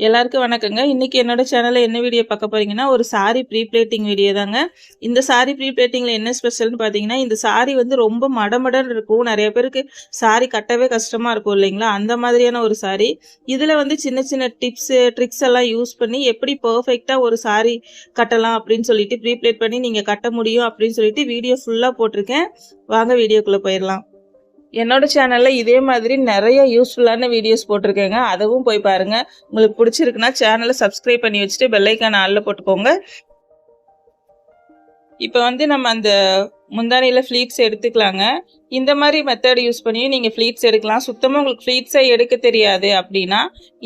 எல்லாருக்கும் வணக்கங்க. இன்னைக்கு என்னோட சேனல்ல என்ன வீடியோ பார்க்க போறீங்கன்னா, ஒரு சாரி ப்ரீ பிளேட்டிங் வீடியோ தாங்க. இந்த சாரி ப்ரீ பிளேட்டிங்ல என்ன ஸ்பெஷல்னு பார்த்தீங்கன்னா, இந்த சாரி வந்து ரொம்ப மடமடன்னு இருக்கும். நெறைய பேருக்கு சாரி கட்டவே கஷ்டமா இருக்கும் இல்லைங்களா? அந்த மாதிரியான ஒரு சாரி. இதுல வந்து சின்ன சின்ன டிப்ஸு, ட்ரிக்ஸ் எல்லாம் யூஸ் பண்ணி எப்படி பெர்ஃபெக்ட்டா ஒரு சாரி கட்டலாம் அப்படின்னு சொல்லிட்டு, ப்ரீ பிளேட் பண்ணி நீங்க கட்ட முடியும் அப்படின்னு சொல்லிட்டு வீடியோ ஃபுல்லா போட்டிருக்கேன். வாங்க வீடியோக்குள்ள போயிரலாம். என்னோட சேனல்ல இதே மாதிரி நெறைய யூஸ்ஃபுல்லான வீடியோஸ் போட்டிருக்கேங்க. அதுவும் போய் பாருங்க. உங்களுக்கு புடிச்சிருக்குன்னா சேனல சப்ஸ்கிரைப் பண்ணி வச்சுட்டு பெல் ஐகான் ஆல்ல போட்டுக்கோங்க. இப்ப வந்து நம்ம அந்த முந்தானையில ஃப்ளீட்ஸ் எடுத்துக்கலாங்க. இந்த மாரி மெத்தட் யூஸ் பண்ணியும் நீங்க ஃப்ளீட்ஸ் எடுக்கலாம். சுத்தமா உங்களுக்கு ஃப்ளீட்ஸே எடுக்க தெரியாது அப்டின்னா,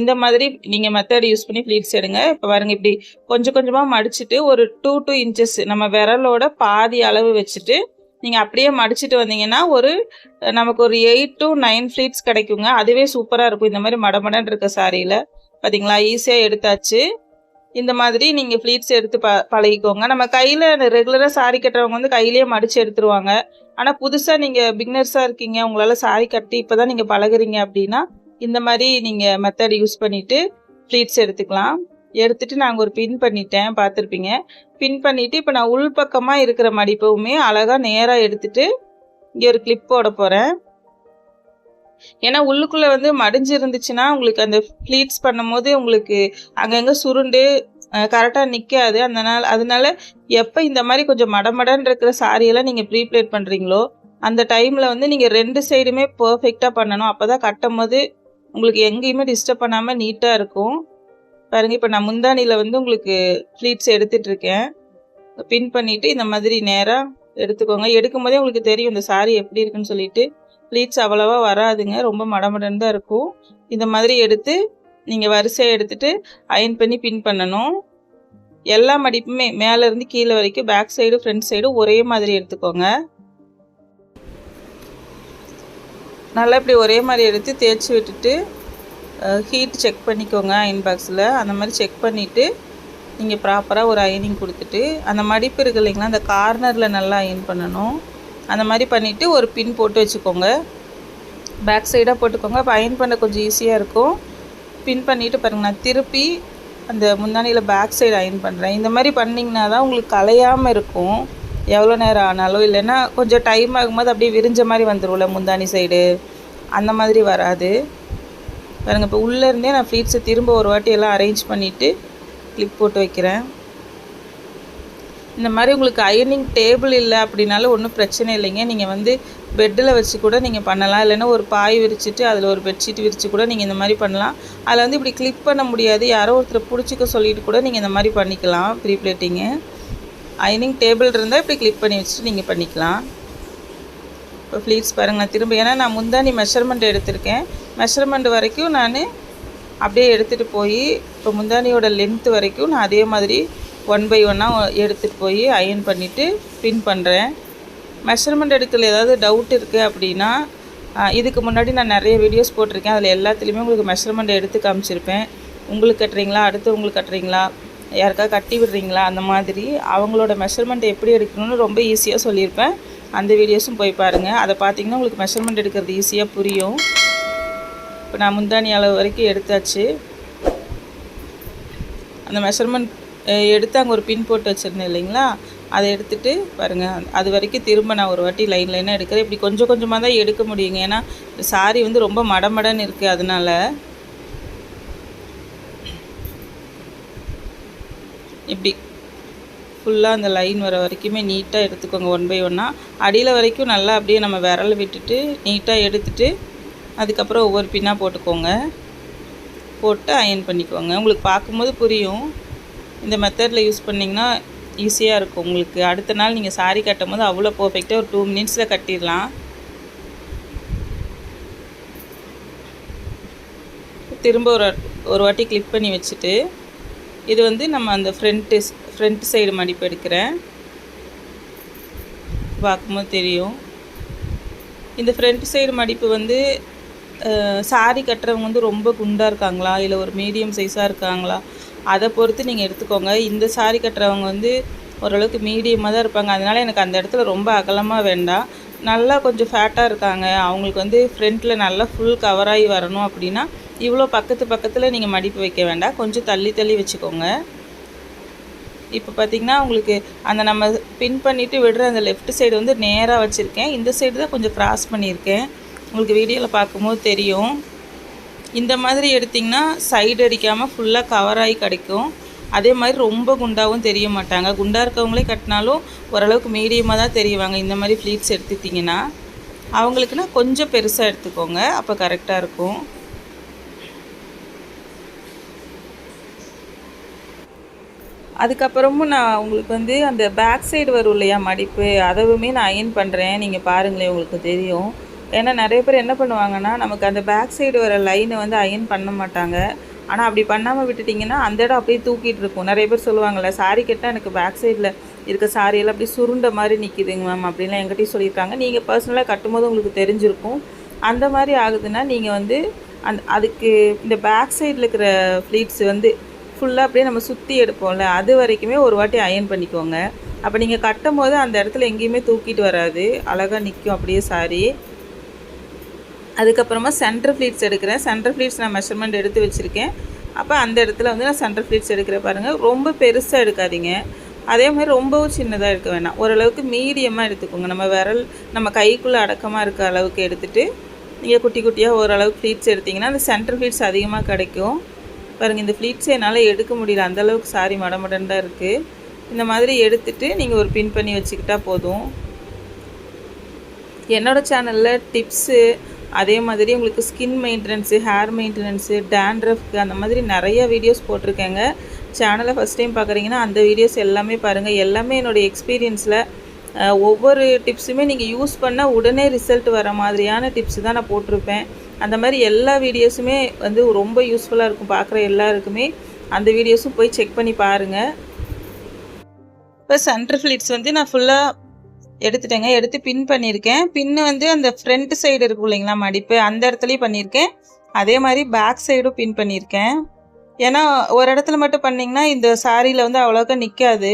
இந்த மாதிரி நீங்க மெத்தட் யூஸ் பண்ணி ஃப்ளீட்ஸ் எடுங்க. இப்ப பாருங்க இப்டி கொஞ்சம் கொஞ்சமா மடிச்சுட்டு ஒரு 2 இன்ச்சஸ் நம்ம விரலோட பாதி அளவு வச்சுட்டு, நீங்க அப்படியே மடிச்சுட்டு வந்தீங்கன்னா, நமக்கு ஒரு 8 to 9 ஃப்ளீட்ஸ் கிடைக்குங்க. அதுவே சூப்பரா இருக்கும். இந்த மாரி மடமடன்னு இருக்க சாரீல. பாத்தீங்களா? ஈஸியா எடுத்தாச்சு. இந்த மாதிரி நீங்க ஃப்ளீட்ஸ் எடுத்து பழகிக்கோங்க. நம்ம கையில ரெகுலரா சாரி கட்டுறவங்க வந்து கையிலேயே மடிச்சு எடுத்துருவாங்க. ஆனா புதுசா நீங்க பிகினர்ஸா இருக்கீங்க, உங்களால சாரி கட்டி இப்பதான் நீங்க பழகுறீங்க அப்படின்னா, இந்த மாதிரி நீங்க மெத்தட் யூஸ் பண்ணிட்டு ஃப்ளீட்ஸ் எடுத்துக்கலாம். எடுத்துட்டு நாங்க ஒரு பின் பண்ணிட்டேன், பார்த்துருப்பீங்க. பின் பண்ணிட்டு இப்ப நான் உள் பக்கமா இருக்கிற மடிப்பவுமே அழகா நேரா எடுத்துட்டு இங்க ஒரு கிளிப் போட போறேன். ஏன்னா உள்ளுக்குள்ள வந்து மடிஞ்சு இருந்துச்சுன்னா உங்களுக்கு அந்த ஃப்ளீட்ஸ் பண்ணும்போது உங்களுக்கு அங்கங்க சுருண்டு கரெக்டாக நிற்காது. அதனால எப்போ இந்த மாதிரி கொஞ்சம் மடமடன்னு இருக்கிற சாரியெல்லாம் நீங்கள் ப்ரீ பிளேட் பண்ணுறீங்களோ அந்த டைமில் வந்து நீங்கள் 2 சைடுமே பர்ஃபெக்டாக பண்ணணும். அப்போ தான் கட்டும் போது உங்களுக்கு எங்கேயுமே டிஸ்டர்ப் பண்ணாமல் நீட்டாக இருக்கும். பாருங்கள், இப்போ நான் முந்தானியில் வந்து உங்களுக்கு ஃப்ளீட்ஸ் எடுத்துட்ருக்கேன். பின் பண்ணிவிட்டு இந்த மாதிரி நேராக எடுத்துக்கோங்க. எடுக்கும் போதே உங்களுக்கு தெரியும் இந்த சாரி எப்படி இருக்குன்னு சொல்லிட்டு. ப்ளீட்ஸ் அவ்வளவா வராதுங்க, ரொம்ப மடமடன்னு தான் இருக்கும். இந்த மாதிரி எடுத்து நீங்கள் வரிசையாக எடுத்துகிட்டு அயன் பண்ணி பின் பண்ணணும். எல்லா மடிப்புமே மேலேருந்து கீழே வரைக்கும் பேக் சைடு ஃப்ரண்ட் சைடு ஒரே மாதிரி எடுத்துக்கோங்க. நல்லா இப்படி ஒரே மாதிரி எடுத்து தேய்ச்சி விட்டுட்டு ஹீட் செக் பண்ணிக்கோங்க அயன் பாக்ஸில். அந்த மாதிரி செக் பண்ணிவிட்டு நீங்கள் ப்ராப்பராக ஒரு அயனிங் கொடுத்துட்டு அந்த மடிப்பு இருக்கு இல்லைங்களா, அந்த கார்னரில் நல்லா அயன் பண்ணணும். அந்த மாதிரி பண்ணிவிட்டு ஒரு பின் போட்டு வச்சுக்கோங்க. பேக் சைடாக போட்டுக்கோங்க. அப்போ அயன் பண்ண கொஞ்சம் ஈஸியாக இருக்கும். பின் பண்ணிவிட்டு பாருங்கள், நான் திருப்பி அந்த முந்தானியில் பேக் சைடு அயன் பண்ணுறேன். இந்த மாதிரி பண்ணிங்கன்னா தான் உங்களுக்கு கலையாமல் இருக்கும் எவ்வளோ நேரம் ஆனாலும். இல்லைன்னா கொஞ்சம் டைம் ஆகும்போது அப்படியே விரிஞ்ச மாதிரி வந்துடும்ல முந்தானி சைடு, அந்த மாதிரி வராது. பாருங்கள், இப்போ உள்ளேருந்தே நான் ஃப்ளீட்ஸை திரும்ப ஒரு வாட்டி எல்லாம் அரேஞ்ச் பண்ணிவிட்டு கிளிப் போட்டு வைக்கிறேன். இந்த மாதிரி உங்களுக்கு அயர்னிங் டேபிள் இல்லை அப்படின்னாலும் ஒன்றும் பிரச்சனை இல்லைங்க. நீங்கள் வந்து பெட்டில் வச்சு கூட நீங்கள் பண்ணலாம். இல்லைன்னா ஒரு பாய் விரிச்சிட்டு அதில் ஒரு பெட்ஷீட் விரித்து கூட நீங்கள் இந்த மாதிரி பண்ணலாம். அதில் வந்து இப்படி கிளிப் பண்ண முடியாது, யாரோ ஒருத்தர் பிடிச்சிக்க சொல்லிட்டு கூட நீங்கள் இந்த மாதிரி பண்ணிக்கலாம். ப்ரீ பிளேட்டிங்கு அயர்னிங் டேபிள் இருந்தால் இப்படி கிளிப் பண்ணி வச்சுட்டு நீங்கள் பண்ணிக்கலாம். இப்போ ஃப்ளீட்ஸ் பாருங்கள், நான் திரும்ப ஏன்னா நான் முந்தானி மெஷர்மெண்ட் எடுத்திருக்கேன். மெஷர்மெண்ட் வரைக்கும் நான் அப்படியே எடுத்துகிட்டு போய் இப்போ முந்தானியோட லென்த்து வரைக்கும் நான் அதே மாதிரி 1 by 1 எடுத்துகிட்டு போய் அயன் பண்ணிவிட்டு பின் பண்ணுறேன். மெஷர்மெண்ட் எடுக்கல ஏதாவது டவுட் இருக்குது அப்படின்னா இதுக்கு முன்னாடி நான் நிறைய வீடியோஸ் போட்டிருக்கேன். அதில் எல்லாத்துலேயுமே உங்களுக்கு மெஷர்மெண்ட் எடுத்து காமிச்சிருப்பேன். உங்களுக்கு கட்டுறீங்களா, அடுத்தவங்களுக்கு கட்டுறீங்களா, யாருக்காவது கட்டி விடுறீங்களா, அந்த மாதிரி அவங்களோட மெஷர்மெண்ட் எப்படி எடுக்கணும்னு ரொம்ப ஈஸியாக சொல்லியிருப்பேன். அந்த வீடியோஸும் போய் பாருங்கள். அதை பார்த்தீங்கன்னா உங்களுக்கு மெஷர்மெண்ட் எடுக்கிறது ஈஸியாக புரியும். இப்போ நான் முந்தானி அளவு வரைக்கும் எடுத்தாச்சு. அந்த மெஷர்மெண்ட் எடுத்து அங்கே ஒரு பின் போட்டு வச்சுருந்தேன் இல்லைங்களா, அதை எடுத்துகிட்டு பாருங்கள், அது வரைக்கும் திரும்ப நான் ஒரு வாட்டி லைனாக எடுக்கிறேன். இப்படி கொஞ்சம் கொஞ்சமாக தான் எடுக்க முடியுங்க, ஏன்னா சாரி வந்து ரொம்ப மடமடன்னு இருக்குது. அதனால் இப்படி ஃபுல்லாக அந்த லைன் வர வரைக்குமே நீட்டாக எடுத்துக்கோங்க. 1 by 1 அடியில் வரைக்கும் நல்லா அப்படியே நம்ம விரல் விட்டுட்டு நீட்டாக எடுத்துகிட்டு அதுக்கப்புறம் ஒவ்வொரு பின்னாக போட்டுக்கோங்க. போட்டு அயன் பண்ணிக்கோங்க. உங்களுக்கு பார்க்கும்போது புரியும். இந்த மெத்தடில் யூஸ் பண்ணிங்கன்னா ஈஸியாக இருக்கும் உங்களுக்கு. அடுத்த நாள் நீங்கள் சாரி கட்டும் போது அவ்வளோ பர்ஃபெக்டாக ஒரு 2 minutesல கட்டிடலாம். திரும்ப ஒரு வாட்டி கிளிப் பண்ணி வச்சுட்டு இது வந்து நம்ம அந்த ஃப்ரண்ட் சைடு மடிப்பு எடுக்கிறேன். பார்க்கும்போது தெரியும். இந்த ஃப்ரண்ட் சைடு மடிப்பு வந்து சாரி கட்டுறவங்க வந்து ரொம்ப குண்டாக இருக்காங்களா, இல்லை ஒரு மீடியம் சைஸாக இருக்காங்களா, அதை பொறுத்து நீங்கள் எடுத்துக்கோங்க. இந்த சாரி கட்டுறவங்க வந்து ஓரளவுக்கு மீடியமாக தான் இருப்பாங்க. அதனால் எனக்கு அந்த இடத்துல ரொம்ப அகலமாக வேண்டாம். நல்லா கொஞ்சம் ஃபேட்டாக இருக்காங்க, அவங்களுக்கு வந்து ஃப்ரண்ட்டில் நல்லா ஃபுல் கவராகி வரணும் அப்படின்னா இவ்வளோ பக்கத்தில் நீங்கள் மடிப்பு வைக்க வேண்டாம், கொஞ்சம் தள்ளி தள்ளி வச்சுக்கோங்க. இப்போ பார்த்திங்கன்னா உங்களுக்கு அந்த நம்ம பின் பண்ணிவிட்டு விடுற அந்த லெஃப்ட் சைடு வந்து நேராக வச்சுருக்கேன். இந்த சைடு தான் கொஞ்சம் க்ராஸ் பண்ணியிருக்கேன். உங்களுக்கு வீடியோவில் பார்க்கும்போது தெரியும். இந்த மாதிரி எடுத்திங்கன்னா சைடு அடிக்காமல் ஃபுல்லாக கவராகி கிடைக்கும். அதே மாதிரி ரொம்ப குண்டாகவும் தெரிய மாட்டாங்க. குண்டாக இருக்கவங்களே கட்டினாலும் ஓரளவுக்கு மீடியமாக தான் தெரியுவாங்க. இந்த மாதிரி ஃப்ளீட்ஸ் எடுத்துட்டிங்கன்னா அவங்களுக்குன்னா கொஞ்சம் பெருசாக எடுத்துக்கோங்க, அப்போ கரெக்டாக இருக்கும். அதுக்கப்புறமும் நான் உங்களுக்கு வந்து அந்த பேக் சைடு வரும் இல்லையா மடிப்பு, அதவுமே நான் அயன் பண்ணுறேன். நீங்கள் பாருங்களேன், உங்களுக்கு தெரியும். ஏன்னா நிறைய பேர் என்ன பண்ணுவாங்கன்னா, நமக்கு அந்த பேக் சைடு வர லைனை வந்து அயன் பண்ண மாட்டாங்க. ஆனால் அப்படி பண்ணாமல் விட்டுட்டிங்கன்னா அந்த இடம் அப்படியே தூக்கிட்டு இருக்கும். நிறைய பேர் சொல்லுவாங்கள்ல, சாரி கட்டினா எனக்கு பேக் சைடில் இருக்க சாரியெல்லாம் அப்படி சுருண்ட மாதிரி நிற்கிதுங்க மேம் அப்படின்லாம் என்கிட்டையும் சொல்லியிருக்காங்க. நீங்கள் பர்சனலாக கட்டும்போது உங்களுக்கு தெரிஞ்சிருக்கும். அந்த மாதிரி ஆகுதுன்னா நீங்கள் வந்து அதுக்கு இந்த பேக் சைடில் இருக்கிற ஃப்ளீட்ஸ் வந்து ஃபுல்லாக அப்படியே நம்ம சுற்றி எடுப்போம்ல, அது வரைக்குமே ஒரு வாட்டி அயன் பண்ணிக்கோங்க. அப்போ நீங்கள் கட்டும் போது அந்த இடத்துல எங்கேயுமே தூக்கிட்டு வராது, அழகாக நிற்கும் அப்படியே சாரி. அதுக்கப்புறமா சென்டர் ஃப்ளீட்ஸ் எடுக்கிறேன். சென்டர் ஃப்ளீட்ஸ் நான் மெஷர்மெண்ட் எடுத்து வச்சுருக்கேன். அப்போ அந்த இடத்துல வந்து நான் சென்டர் ஃப்ளீட்ஸ் எடுக்கிறேன் பாருங்கள். ரொம்ப பெருசாக எடுக்காதீங்க, அதே மாதிரி ரொம்பவும் சின்னதாக எடுக்க வேண்டாம். ஓரளவுக்கு மீடியமாக எடுத்துக்கோங்க. நம்ம கைக்குள்ளே அடக்கமாக இருக்க அளவுக்கு எடுத்துகிட்டு நீங்கள் குட்டி குட்டியாக ஓரளவுக்கு ஃப்ளீட்ஸ் எடுத்திங்கன்னா அந்த சென்டர் ஃப்ளீட்ஸ் அதிகமாக கிடைக்கும். பாருங்கள், இந்த ஃப்ளீட்ஸை என்னால் எடுக்க முடியல, அந்தளவுக்கு சாரி மடமடன் தான் இருக்குது. இந்த மாதிரி எடுத்துகிட்டு நீங்கள் ஒரு பின் பண்ணி வச்சுக்கிட்டால் போதும். என்னோடய சேனலில் டிப்ஸு, அதே மாதிரி உங்களுக்கு ஸ்கின் மெயின்டெனன்ஸு, ஹேர் மெயின்டெனன்ஸு, டேண்ட்ரஃப்க்கு அந்த மாதிரி நிறைய வீடியோஸ் போட்டிருக்கேங்க. சேனலை ஃபஸ்ட் டைம் பார்க்குறீங்கன்னா அந்த வீடியோஸ் எல்லாமே பாருங்கள். எல்லாமே என்னுடைய எக்ஸ்பீரியன்ஸில் ஒவ்வொரு டிப்ஸுமே நீங்கள் யூஸ் பண்ணால் உடனே ரிசல்ட் வர மாதிரியான டிப்ஸு தான் நான் போட்டிருப்பேன். அந்த மாதிரி எல்லா வீடியோஸுமே வந்து ரொம்ப யூஸ்ஃபுல்லாக இருக்கும் பார்க்குற எல்லாருக்குமே. அந்த வீடியோஸும் போய் செக் பண்ணி பாருங்கள். இப்போ சென்டர் ஃப்ளீட்ஸ் வந்து நான் ஃபுல்லாக எடுத்துட்டேங்க, எடுத்து பின் பண்ணியிருக்கேன். பின்னு வந்து அந்த ஃப்ரண்ட் சைடு இருக்கும் இல்லைங்களா மடிப்பு, அந்த இடத்துலையும் பண்ணியிருக்கேன். அதே மாதிரி பேக் சைடும் பின் பண்ணியிருக்கேன். ஏன்னா ஒரு இடத்துல மட்டும் பண்ணிங்கன்னா இந்த சாரியில் வந்து அவ்வளோக்கா நிற்காது.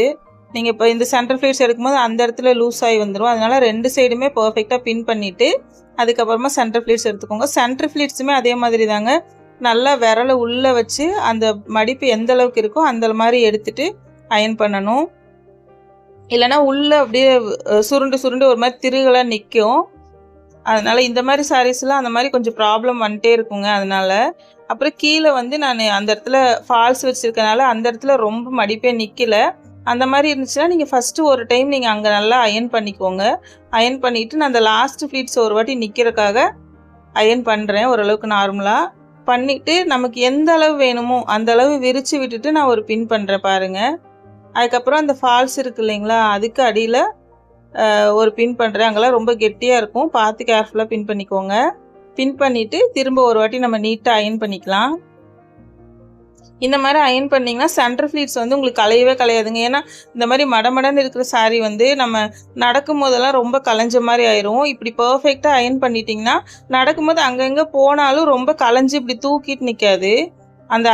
நீங்கள் இப்போ இந்த சென்டர் ஃப்ளீட்ஸ் எடுக்கும்போது அந்த இடத்துல லூஸ் ஆகி வந்துடும். அதனால் 2 சைடுமே பர்ஃபெக்டாக பின் பண்ணிவிட்டு அதுக்கப்புறமா சென்டர் ஃப்ளீட்ஸ் எடுத்துக்கோங்க. சென்டர் ஃப்ளீட்ஸுமே அதே மாதிரி தாங்க, நல்லா விரலை உள்ளே வச்சு அந்த மடிப்பு எந்த அளவுக்கு இருக்கோ அந்த மாதிரி எடுத்துகிட்டு அயன் பண்ணணும். இல்லைனா உள்ளே அப்படியே சுருண்டு ஒரு மாதிரி திருகலாக நிற்கும். அதனால் இந்த மாதிரி சாரீஸ்லாம் அந்த மாதிரி கொஞ்சம் ப்ராப்ளம் வந்துட்டே இருக்குங்க. அதனால் அப்புறம் கீழே வந்து நான் அந்த இடத்துல ஃபால்ஸ் வச்சுருக்கனால அந்த இடத்துல ரொம்ப மடிப்பே நிற்கல. அந்த மாதிரி இருந்துச்சுன்னா நீங்கள் ஃபஸ்ட்டு ஒரு டைம் நீங்கள் அங்கே நல்லா அயன் பண்ணிக்கோங்க. அயன் பண்ணிவிட்டு நான் அந்த லாஸ்ட்டு ஃப்ளீட்ஸ் ஒரு வாட்டி நிற்கிறக்காக அயன் பண்ணுறேன். ஓரளவுக்கு நார்மலாக பண்ணிவிட்டு நமக்கு எந்த அளவு வேணுமோ அந்த அளவு விரித்து விட்டுட்டு நான் ஒரு பின் பண்ணுறேன் பாருங்கள். அதுக்கப்புறம் அந்த ஃபால்ஸ் இருக்குது இல்லைங்களா, அதுக்கு அடியில் ஒரு பின் பண்ணுறேன். அங்கெல்லாம் ரொம்ப கெட்டியாக இருக்கும், பார்த்து கேர்ஃபுல்லாக பின் பண்ணிக்கோங்க. பின் பண்ணிவிட்டு திரும்ப ஒரு வாட்டி நம்ம நீட்டாக அயன் பண்ணிக்கலாம். இந்த மாதிரி அயன் பண்ணிங்கன்னா சென்டர் ஃப்ளீட்ஸ் வந்து உங்களுக்கு கலையவே கலையாதுங்க. ஏன்னா இந்த மாதிரி மடமடன்னு இருக்கிற சாரீ வந்து நம்ம நடக்கும் போதெல்லாம் ரொம்ப கலைஞ்ச மாதிரி ஆயிரும். இப்படி பர்ஃபெக்டாக அயன் பண்ணிட்டிங்கன்னா நடக்கும்போது அங்கங்கே போனாலும் ரொம்ப கலைஞ்சி இப்படி தூக்கிட்டு நிற்காது. அந்த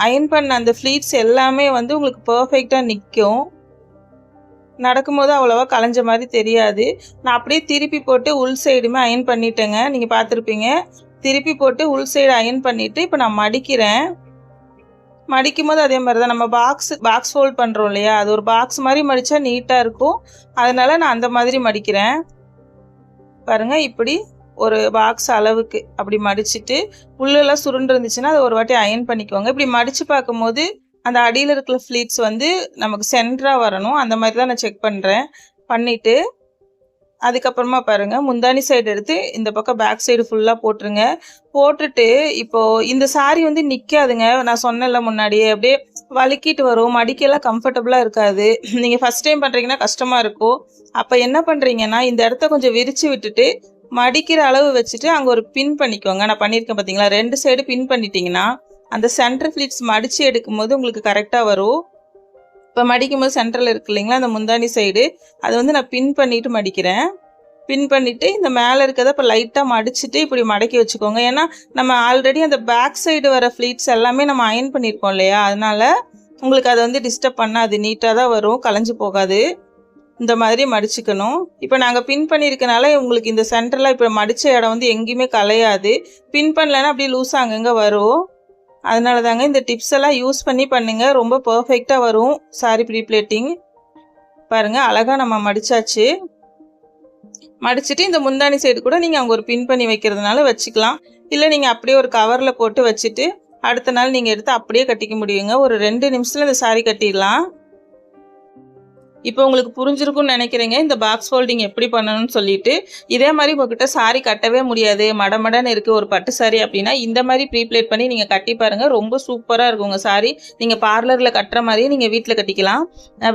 அயன் பண்ண அந்த ஃப்ளீட்ஸ் எல்லாமே வந்து உங்களுக்கு பர்ஃபெக்டாக நிற்கும். நடக்கும்போது அவ்வளோவா கலைஞ்ச மாதிரி தெரியாது. நான் அப்படியே திருப்பி போட்டு உள் சைடுமே அயன் பண்ணிட்டேங்க, நீங்கள் பார்த்துருப்பீங்க. திருப்பி போட்டு உள் சைடு அயன் பண்ணிவிட்டு இப்போ நான் மடிக்கிறேன். மடிக்கும் போது அதே மாதிரி தான் நம்ம பாக்ஸ் ஃபோல்ட் பண்ணுறோம் இல்லையா, அது ஒரு பாக்ஸ் மாதிரி மடித்தா நீட்டாக இருக்கும். அதனால் நான் அந்த மாதிரி மடிக்கிறேன். பாருங்கள், இப்படி ஒரு பாக்ஸ் அளவுக்கு அப்படி மடிச்சுட்டு உள்ளெல்லாம் சுருண்டு இருந்துச்சுன்னா அதை ஒரு வாட்டி அயன் பண்ணிக்கோங்க. இப்படி மடித்து பார்க்கும்போது அந்த அடியில் இருக்கிற ஃப்ளீட்ஸ் வந்து நமக்கு சென்டராக வரணும். அந்த மாதிரி தான் நான் செக் பண்ணுறேன். பண்ணிவிட்டு அதுக்கப்புறமா பாருங்கள், முந்தானி சைடு எடுத்து இந்த பக்கம் பேக் சைடு ஃபுல்லாக போட்டுருங்க. போட்டுட்டு இப்போது இந்த சாரீ வந்து நிற்காதுங்க. நான் சொன்னேன்ல முன்னாடியே, அப்படியே வலிக்கிட்டு வரும், மடிக்கெல்லாம் கம்ஃபர்டபுளாக இருக்காது. நீங்கள் ஃபஸ்ட் டைம் பண்ணுறீங்கன்னா கஷ்டமாக இருக்கும். அப்போ என்ன பண்ணுறீங்கன்னா இந்த இடத்த கொஞ்சம் விரித்து விட்டுட்டு மடிக்கிற அளவு வச்சுட்டு அங்கே ஒரு பின் பண்ணிக்கோங்க. நான் பண்ணியிருக்கேன் பார்த்தீங்களா, 2 சைடு பின் பண்ணிட்டீங்கன்னா அந்த சென்டர் ஃப்ளீட்ஸ் மடித்து எடுக்கும்போது உங்களுக்கு கரெக்டாக வரும். இப்போ மடிக்கும் போது சென்டரில் இருக்கு இல்லைங்களா அந்த முந்தானி சைடு, அது வந்து நான் பின் பண்ணிவிட்டு மடிக்கிறேன். பின் பண்ணிவிட்டு இந்த மேலே இருக்கிறத இப்போ லைட்டாக மடிச்சுட்டு இப்படி மடக்கி வச்சுக்கோங்க. ஏன்னா நம்ம ஆல்ரெடி அந்த பேக் சைடு வர ஃப்ளீட்ஸ் எல்லாமே நம்ம அயன் பண்ணியிருக்கோம் இல்லையா, அதனால் உங்களுக்கு அதை வந்து டிஸ்டர்ப் பண்ணாது, நீட்டாக தான் வரும், கலைஞ்சு போகாது. இந்த மாதிரி மடிச்சுக்கணும். இப்போ நாங்கள் பின் பண்ணியிருக்கனால உங்களுக்கு இந்த சென்டரில் இப்போ மடித்த இடம் வந்து எங்கேயுமே கலையாது. பின் பண்ணலைன்னா அப்படியே லூஸாக அங்கங்கே வரும். அதனால தாங்க இந்த டிப்ஸ் எல்லாம் யூஸ் பண்ணி பண்ணுங்கள். ரொம்ப பர்ஃபெக்டாக வரும் சாரி ப்ரீப்ளேட்டிங். பாருங்கள், அழகாக நம்ம மடித்தாச்சு. மடிச்சுட்டு இந்த முந்தானி சைடு கூட நீங்கள் அங்கே ஒரு பின் பண்ணி வைக்கிறதுனால வச்சுக்கலாம். இல்லை நீங்கள் அப்படியே ஒரு கவரில் போட்டு வச்சுட்டு அடுத்த நாள் நீங்கள் எடுத்து அப்படியே கட்டிக்க முடியுங்க. ஒரு 2 நிமிஷத்தில் இந்த சாரி கட்டிடலாம். இப்போ உங்களுக்கு புரிஞ்சிருக்கும்னு நினைக்கிறேங்க இந்த பாக்ஸ் ஃபோல்டிங் எப்படி பண்ணணும்னு சொல்லிட்டு. இதே மாதிரி உங்ககிட்ட சாரி கட்டவே முடியாது, மடமடன்னு இருக்குது ஒரு பட்டு சாரி அப்படின்னா இந்த மாதிரி ப்ரீப்ளேட் பண்ணி நீங்கள் கட்டி பாருங்கள். ரொம்ப சூப்பராக இருக்கும் உங்கள் சாரி. நீங்கள் பார்லரில் கட்டுற மாதிரியே நீங்கள் வீட்டில் கட்டிக்கலாம்.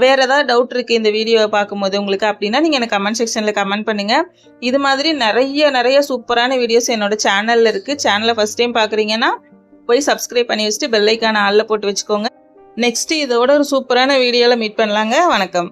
வேறு ஏதாவது டவுட் இருக்குது இந்த வீடியோவை பார்க்கும்போது உங்களுக்கு அப்படின்னா நீங்கள் எனக்கு கமெண்ட் செக்ஷனில் கமெண்ட் பண்ணுங்கள். இது மாதிரி நிறைய சூப்பரான வீடியோஸ் என்னோட சேனலில் இருக்குது. சேனலை ஃபஸ்ட் டைம் பார்க்குறீங்கன்னா போய் சப்ஸ்கிரைப் பண்ணி வச்சுட்டு பெல் ஐக்கான ஆல்ல போட்டு வச்சுக்கோங்க. நெக்ஸ்ட் இதோட ஒரு சூப்பரான வீடியோவில் மீட் பண்ணலாங்க. வணக்கம்.